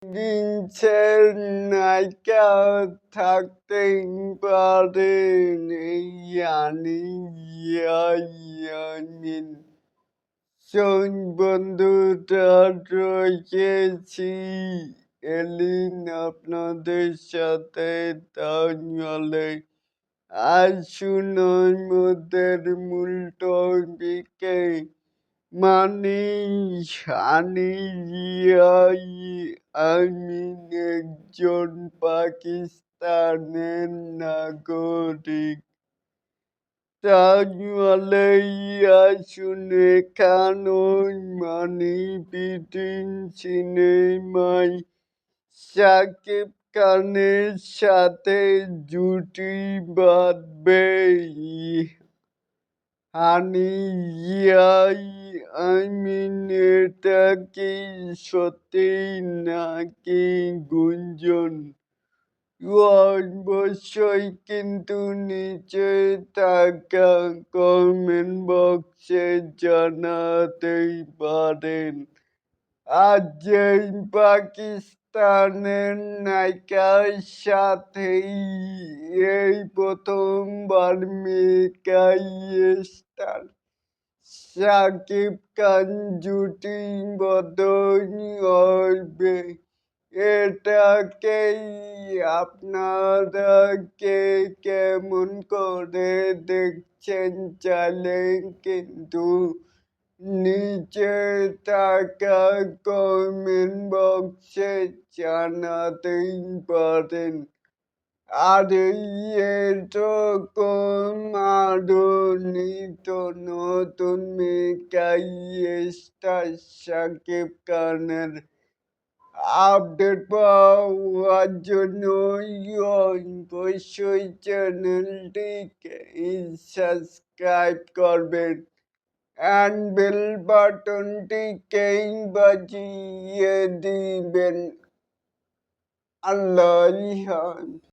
জিন্সের নায়িকা থাকতেই পারেন এই ইয়ামিন। বন্ধুরা রয়েছি এলিন আপনাদের সাথে, তাহলে আসুন ওর মধ্যের মূল টপিকে মানে আমিন একজন পাকিস্তানের নাগরিক। তাহলে আসুন এখানে মানে বিডিং সিনেমায় শাকিব খানের সাথে জুটি বাঁধবে আমিন, এটা কি সত্যি নাকি গুঞ্জন? অবশ্যই কিন্তু নিচে থাকা কমেন্ট বক্সে জানাতেই পারেন। আর যেই পাকিস্তানের নায়িকার সাথেই এই প্রথমবার মেকাই স্টার শাকিব খান জুটিবদ্ধ হবে, এটাকেই আপনারা কেমন করে দেখছেন চাইলে কিন্তু নিচে থাকা কমেন্ট বক্সে জানাতেই পারেন। আর এরকম আরো নিত্য নতুন মেকাই স্টার শাকিব খানের আপডেট পাওয়ার জন্য অবশ্যই চ্যানেলটিকে সাবস্ক্রাইব করবেন and bell বাটনটিকে বাজিয়ে দিবেন। আল্লাহ হাফেজ।